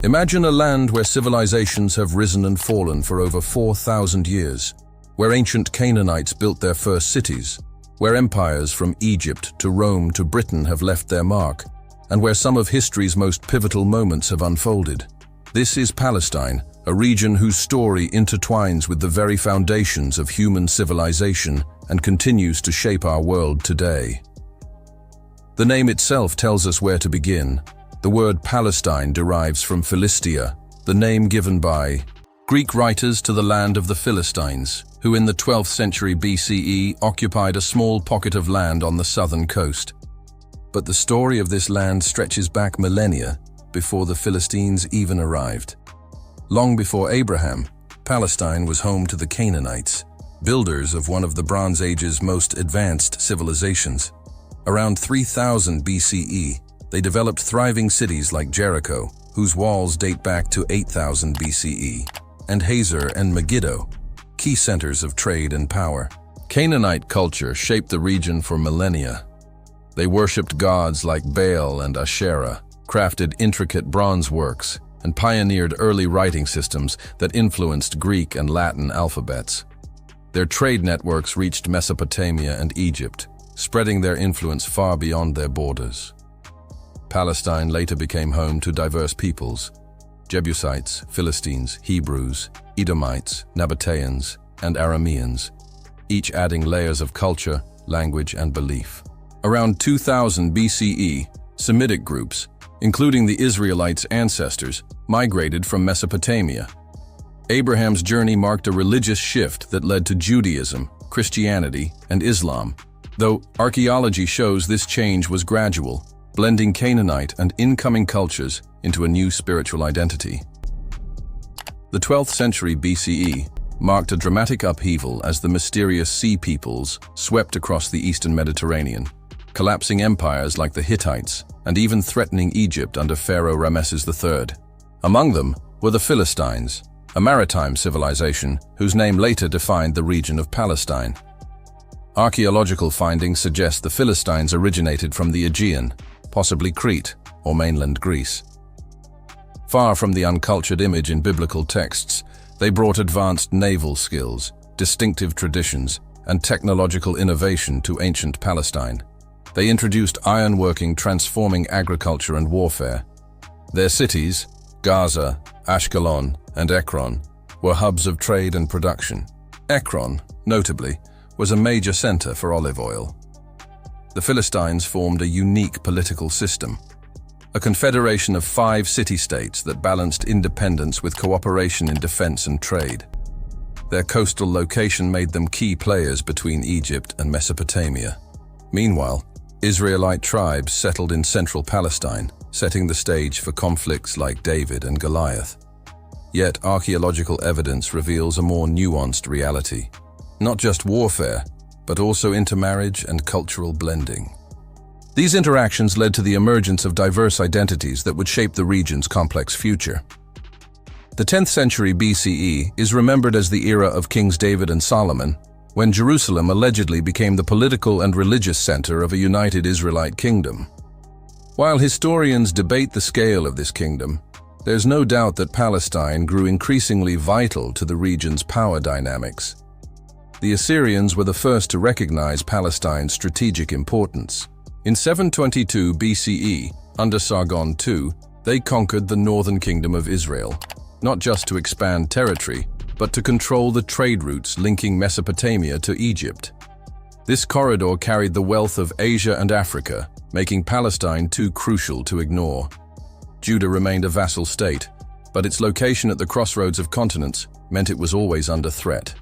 Imagine a land where civilizations have risen and fallen for over 4,000 years, where ancient Canaanites built their first cities, where empires from Egypt to Rome to Britain have left their mark, and where some of history's most pivotal moments have unfolded. This is Palestine, a region whose story intertwines with the very foundations of human civilization and continues to shape our world today. The name itself tells us where to begin. The word Palestine derives from Philistia, the name given by Greek writers to the land of the Philistines, who in the 12th century BCE occupied a small pocket of land on the southern coast. But the story of this land stretches back millennia before the Philistines even arrived. Long before Abraham, Palestine was home to the Canaanites, builders of one of the Bronze Age's most advanced civilizations. Around 3000 BCE, they developed thriving cities like Jericho, whose walls date back to 8000 BCE, and Hazor and Megiddo, key centers of trade and power. Canaanite culture shaped the region for millennia. They worshipped gods like Baal and Asherah, crafted intricate bronze works, and pioneered early writing systems that influenced Greek and Latin alphabets. Their trade networks reached Mesopotamia and Egypt, spreading their influence far beyond their borders. Palestine later became home to diverse peoples: Jebusites, Philistines, Hebrews, Edomites, Nabateans, and Arameans, each adding layers of culture, language, and belief. Around 2000 BCE, Semitic groups, including the Israelites' ancestors, migrated from Mesopotamia. Abraham's journey marked a religious shift that led to Judaism, Christianity, and Islam, though archaeology shows this change was gradual, blending Canaanite and incoming cultures into a new spiritual identity. The 12th century BCE marked a dramatic upheaval as the mysterious Sea Peoples swept across the eastern Mediterranean, collapsing empires like the Hittites and even threatening Egypt under Pharaoh Ramesses III. Among them were the Philistines, a maritime civilization whose name later defined the region of Palestine. Archaeological findings suggest the Philistines originated from the Aegean, possibly Crete or mainland Greece. Far from the uncultured image in biblical texts, they brought advanced naval skills, distinctive traditions, and technological innovation to ancient Palestine. They introduced ironworking, transforming agriculture and warfare. Their cities, Gaza, Ashkelon, and Ekron, were hubs of trade and production. Ekron, notably, was a major center for olive oil. The Philistines formed a unique political system, a confederation of 5 city-states that balanced independence with cooperation in defense and trade. Their coastal location made them key players between Egypt and Mesopotamia. Meanwhile, Israelite tribes settled in central Palestine, setting the stage for conflicts like David and Goliath. Yet archaeological evidence reveals a more nuanced reality. Not just warfare, but also intermarriage and cultural blending. These interactions led to the emergence of diverse identities that would shape the region's complex future. The 10th century BCE is remembered as the era of Kings David and Solomon, when Jerusalem allegedly became the political and religious center of a united Israelite kingdom. While historians debate the scale of this kingdom, there's no doubt that Palestine grew increasingly vital to the region's power dynamics. The Assyrians were the first to recognize Palestine's strategic importance. In 722 BCE, under Sargon II, they conquered the northern kingdom of Israel, not just to expand territory, but to control the trade routes linking Mesopotamia to Egypt. This corridor carried the wealth of Asia and Africa, making Palestine too crucial to ignore. Judah remained a vassal state, but its location at the crossroads of continents meant it was always under threat.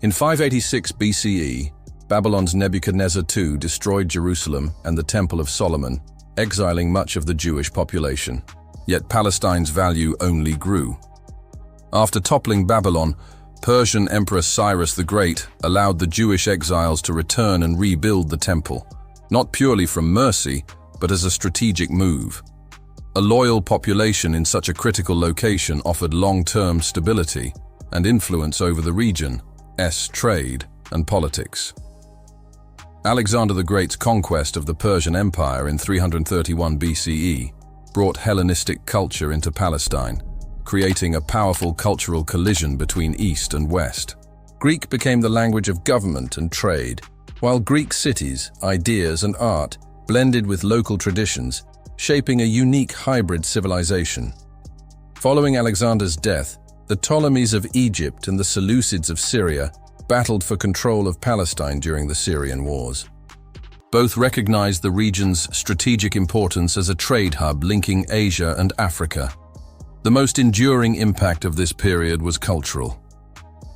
In 586 BCE, Babylon's Nebuchadnezzar II destroyed Jerusalem and the Temple of Solomon, exiling much of the Jewish population. Yet Palestine's value only grew. After toppling Babylon, Persian Emperor Cyrus the Great allowed the Jewish exiles to return and rebuild the temple, not purely from mercy, but as a strategic move. A loyal population in such a critical location offered long-term stability and influence over the region's trade and politics. Alexander the Great's conquest of the Persian Empire in 331 BCE brought Hellenistic culture into Palestine, creating a powerful cultural collision between East and West. Greek became the language of government and trade, while Greek cities, ideas, and art blended with local traditions, shaping a unique hybrid civilization. Following Alexander's death, the Ptolemies of Egypt and the Seleucids of Syria battled for control of Palestine during the Syrian Wars. Both recognized the region's strategic importance as a trade hub linking Asia and Africa. The most enduring impact of this period was cultural.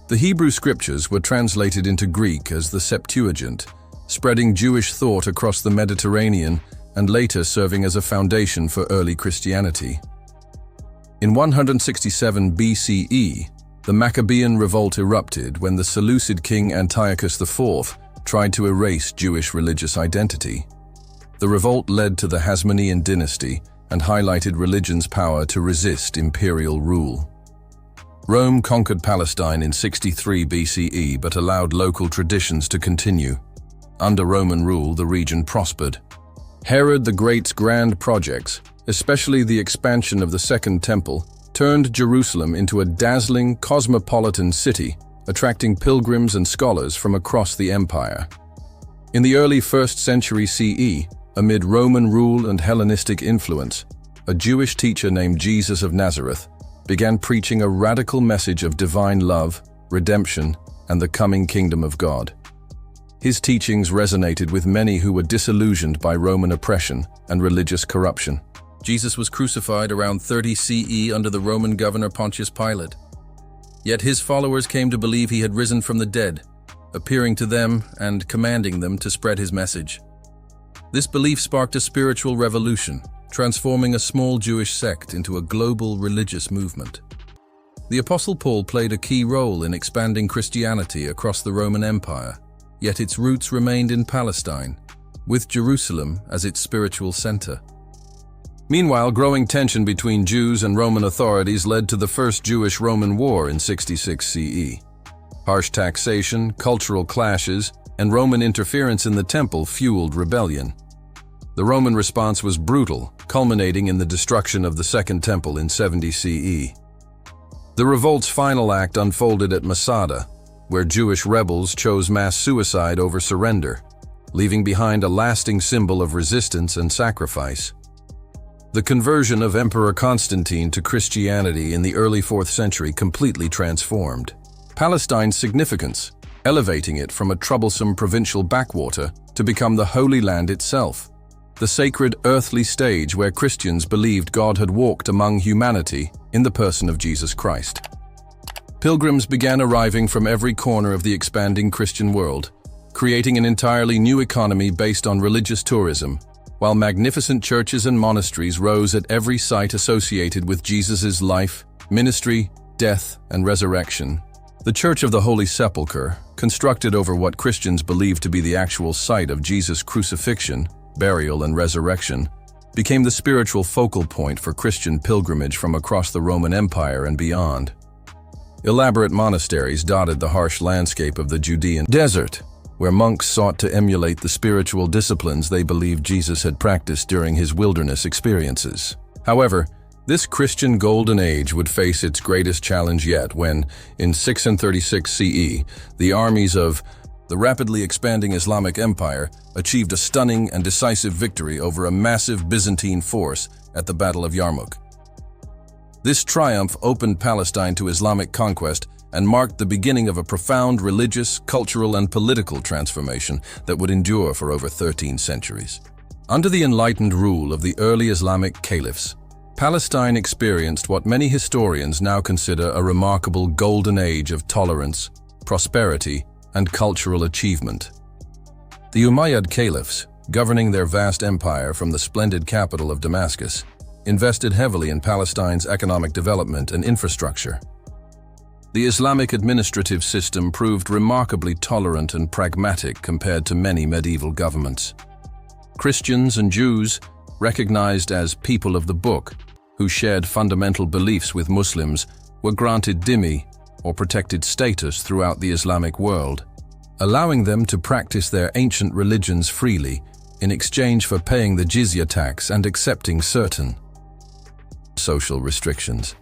The Hebrew scriptures were translated into Greek as the Septuagint, spreading Jewish thought across the Mediterranean and later serving as a foundation for early Christianity. In 167 BCE, the Maccabean Revolt erupted when the Seleucid king Antiochus IV tried to erase Jewish religious identity. The revolt led to the Hasmonean dynasty and highlighted religion's power to resist imperial rule. Rome conquered Palestine in 63 BCE but allowed local traditions to continue. Under Roman rule, the region prospered. Herod the Great's grand projects, especially the expansion of the Second Temple, turned Jerusalem into a dazzling, cosmopolitan city, attracting pilgrims and scholars from across the empire. In the early 1st century CE, amid Roman rule and Hellenistic influence, a Jewish teacher named Jesus of Nazareth began preaching a radical message of divine love, redemption, and the coming kingdom of God. His teachings resonated with many who were disillusioned by Roman oppression and religious corruption. Jesus was crucified around 30 CE under the Roman governor Pontius Pilate. Yet his followers came to believe he had risen from the dead, appearing to them and commanding them to spread his message. This belief sparked a spiritual revolution, transforming a small Jewish sect into a global religious movement. The Apostle Paul played a key role in expanding Christianity across the Roman Empire, yet its roots remained in Palestine, with Jerusalem as its spiritual center. Meanwhile, growing tension between Jews and Roman authorities led to the First Jewish-Roman War in 66 CE. Harsh taxation, cultural clashes, and Roman interference in the temple fueled rebellion. The Roman response was brutal, culminating in the destruction of the Second Temple in 70 CE. The revolt's final act unfolded at Masada, where Jewish rebels chose mass suicide over surrender, leaving behind a lasting symbol of resistance and sacrifice. The conversion of Emperor Constantine to Christianity in the early 4th century completely transformed Palestine's significance, elevating it from a troublesome provincial backwater to become the Holy Land itself, the sacred earthly stage where Christians believed God had walked among humanity in the person of Jesus Christ. Pilgrims began arriving from every corner of the expanding Christian world, creating an entirely new economy based on religious tourism, while magnificent churches and monasteries rose at every site associated with Jesus' life, ministry, death, and resurrection. The Church of the Holy Sepulchre, constructed over what Christians believed to be the actual site of Jesus' crucifixion, burial, and resurrection, became the spiritual focal point for Christian pilgrimage from across the Roman Empire and beyond. Elaborate monasteries dotted the harsh landscape of the Judean desert, where monks sought to emulate the spiritual disciplines they believed Jesus had practiced during his wilderness experiences. However, this Christian golden age would face its greatest challenge yet when, in 636 CE, the armies of the rapidly expanding Islamic Empire achieved a stunning and decisive victory over a massive Byzantine force at the Battle of Yarmouk. This triumph opened Palestine to Islamic conquest and marked the beginning of a profound religious, cultural, and political transformation that would endure for over 13 centuries. Under the enlightened rule of the early Islamic caliphs, Palestine experienced what many historians now consider a remarkable golden age of tolerance, prosperity, and cultural achievement. The Umayyad caliphs, governing their vast empire from the splendid capital of Damascus, invested heavily in Palestine's economic development and infrastructure. The Islamic administrative system proved remarkably tolerant and pragmatic compared to many medieval governments. Christians and Jews, recognized as people of the book, who shared fundamental beliefs with Muslims, were granted dhimmi, or protected status throughout the Islamic world, allowing them to practice their ancient religions freely in exchange for paying the jizya tax and accepting certain social restrictions.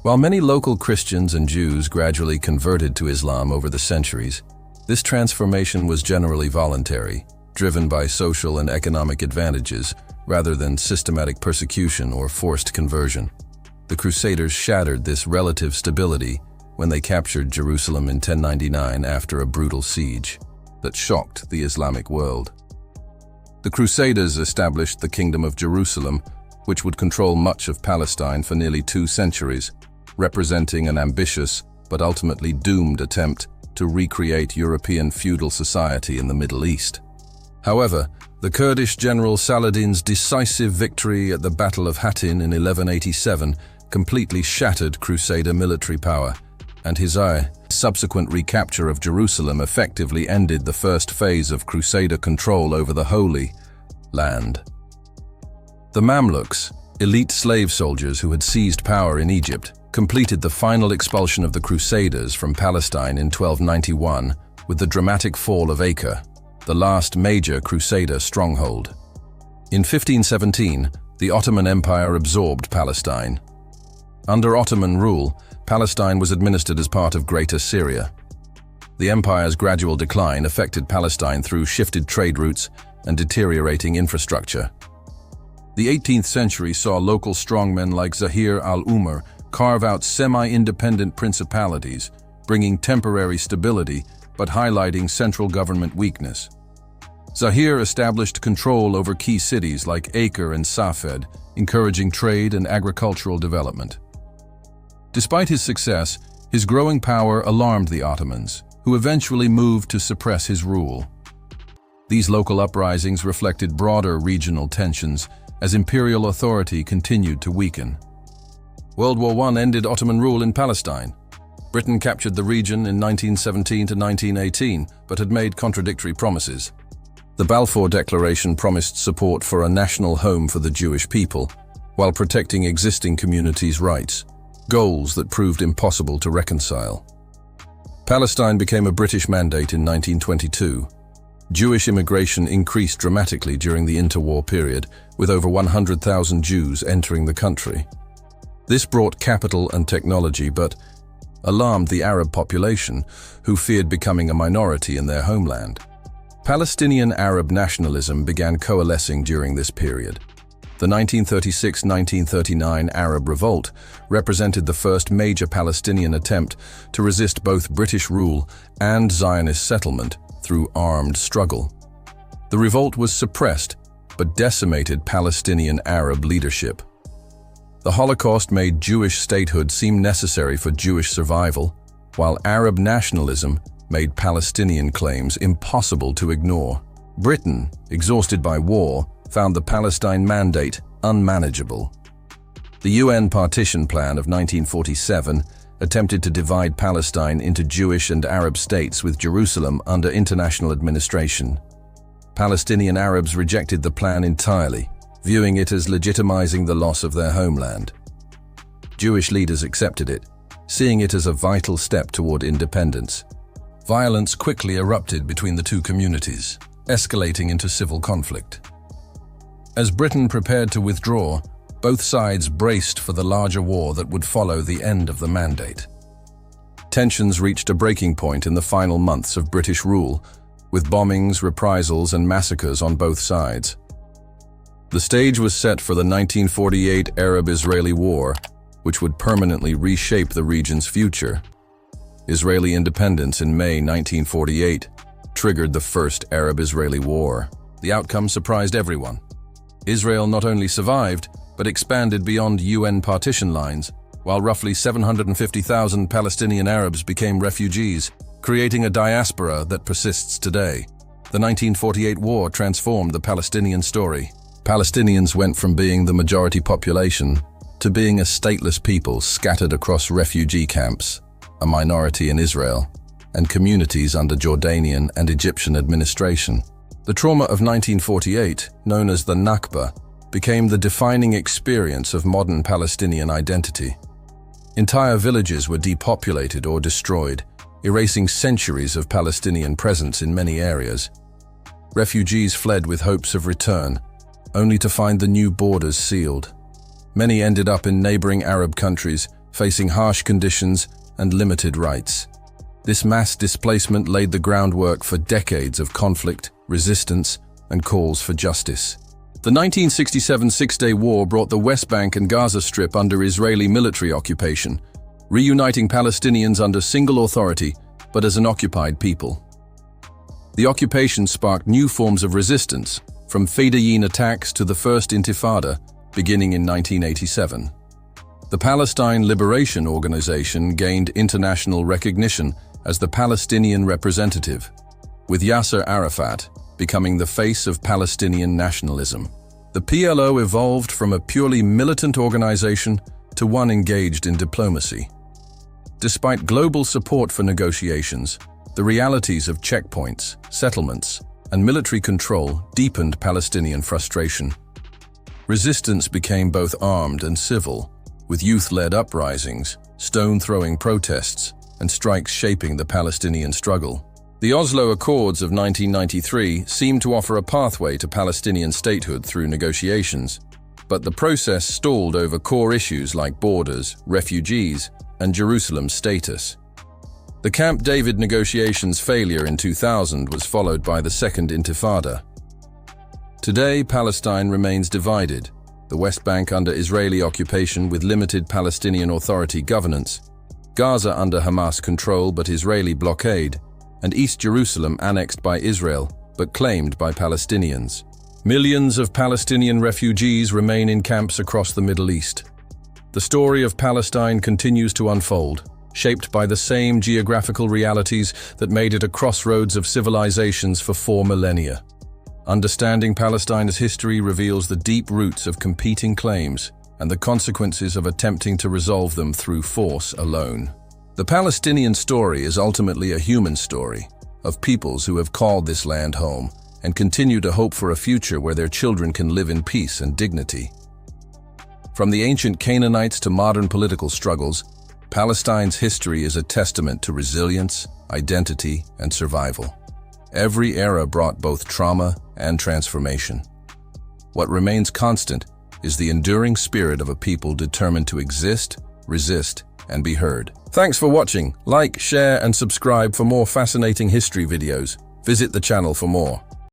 While many local Christians and Jews gradually converted to Islam over the centuries, this transformation was generally voluntary, driven by social and economic advantages rather than systematic persecution or forced conversion. The Crusaders shattered this relative stability when they captured Jerusalem in 1099 after a brutal siege that shocked the Islamic world. The Crusaders established the Kingdom of Jerusalem, which would control much of Palestine for nearly 2 centuries, representing an ambitious but ultimately doomed attempt to recreate European feudal society in the Middle East. However, the Kurdish general Saladin's decisive victory at the Battle of Hattin in 1187 completely shattered Crusader military power, and his subsequent recapture of Jerusalem effectively ended the first phase of Crusader control over the Holy Land. The Mamluks, elite slave soldiers who had seized power in Egypt, completed the final expulsion of the Crusaders from Palestine in 1291 with the dramatic fall of Acre, the last major Crusader stronghold. In 1517, the Ottoman Empire absorbed Palestine. Under Ottoman rule, Palestine was administered as part of Greater Syria. The empire's gradual decline affected Palestine through shifted trade routes and deteriorating infrastructure. The 18th century saw local strongmen like Zahir al-Umar carve out semi-independent principalities, bringing temporary stability but highlighting central government weakness. Zahir established control over key cities like Acre and Safed, encouraging trade and agricultural development. Despite his success, his growing power alarmed the Ottomans, who eventually moved to suppress his rule. These local uprisings reflected broader regional tensions as imperial authority continued to weaken. World War I ended Ottoman rule in Palestine. Britain captured the region in 1917 to 1918, but had made contradictory promises. The Balfour Declaration promised support for a national home for the Jewish people, while protecting existing communities' rights, goals that proved impossible to reconcile. Palestine became a British mandate in 1922. Jewish immigration increased dramatically during the interwar period, with over 100,000 Jews entering the country. This brought capital and technology, but alarmed the Arab population, who feared becoming a minority in their homeland. Palestinian Arab nationalism began coalescing during this period. The 1936–1939 Arab Revolt represented the first major Palestinian attempt to resist both British rule and Zionist settlement through armed struggle. The revolt was suppressed, but decimated Palestinian Arab leadership. The Holocaust made Jewish statehood seem necessary for Jewish survival, while Arab nationalism made Palestinian claims impossible to ignore. Britain, exhausted by war, found the Palestine Mandate unmanageable. The UN Partition Plan of 1947 attempted to divide Palestine into Jewish and Arab states with Jerusalem under international administration. Palestinian Arabs rejected the plan entirely, viewing it as legitimizing the loss of their homeland. Jewish leaders accepted it, seeing it as a vital step toward independence. Violence quickly erupted between the two communities, escalating into civil conflict. As Britain prepared to withdraw, both sides braced for the larger war that would follow the end of the mandate. Tensions reached a breaking point in the final months of British rule, with bombings, reprisals, and massacres on both sides. The stage was set for the 1948 Arab-Israeli War, which would permanently reshape the region's future. Israeli independence in May 1948 triggered the First Arab-Israeli War. The outcome surprised everyone. Israel not only survived, but expanded beyond UN partition lines, while roughly 750,000 Palestinian Arabs became refugees, creating a diaspora that persists today. The 1948 war transformed the Palestinian story. Palestinians went from being the majority population to being a stateless people scattered across refugee camps, a minority in Israel, and communities under Jordanian and Egyptian administration. The trauma of 1948, known as the Nakba, became the defining experience of modern Palestinian identity. Entire villages were depopulated or destroyed, erasing centuries of Palestinian presence in many areas. Refugees fled with hopes of return, only to find the new borders sealed. Many ended up in neighboring Arab countries, facing harsh conditions and limited rights. This mass displacement laid the groundwork for decades of conflict, resistance, and calls for justice. The 1967 Six-Day War brought the West Bank and Gaza Strip under Israeli military occupation, reuniting Palestinians under single authority, but as an occupied people. The occupation sparked new forms of resistance, from Fedayeen attacks to the First Intifada, beginning in 1987. The Palestine Liberation Organization gained international recognition as the Palestinian representative, with Yasser Arafat becoming the face of Palestinian nationalism. The PLO evolved from a purely militant organization to one engaged in diplomacy. Despite global support for negotiations, the realities of checkpoints, settlements, and military control deepened Palestinian frustration. Resistance became both armed and civil, with youth-led uprisings, stone-throwing protests, and strikes shaping the Palestinian struggle. The Oslo Accords of 1993 seemed to offer a pathway to Palestinian statehood through negotiations, but the process stalled over core issues like borders, refugees, and Jerusalem's status. The Camp David negotiations' failure in 2000 was followed by the Second Intifada. Today, Palestine remains divided, the West Bank under Israeli occupation with limited Palestinian Authority governance, Gaza under Hamas control but Israeli blockade, and East Jerusalem annexed by Israel but claimed by Palestinians. Millions of Palestinian refugees remain in camps across the Middle East. The story of Palestine continues to unfold, shaped by the same geographical realities that made it a crossroads of civilizations for 4 millennia. Understanding Palestine's history reveals the deep roots of competing claims and the consequences of attempting to resolve them through force alone. The Palestinian story is ultimately a human story of peoples who have called this land home and continue to hope for a future where their children can live in peace and dignity. From the ancient Canaanites to modern political struggles, Palestine's history is a testament to resilience, identity, and survival. Every era brought both trauma and transformation. What remains constant is the enduring spirit of a people determined to exist, resist, and be heard. Thanks for watching. Like, share, and subscribe for more fascinating history videos. Visit the channel for more.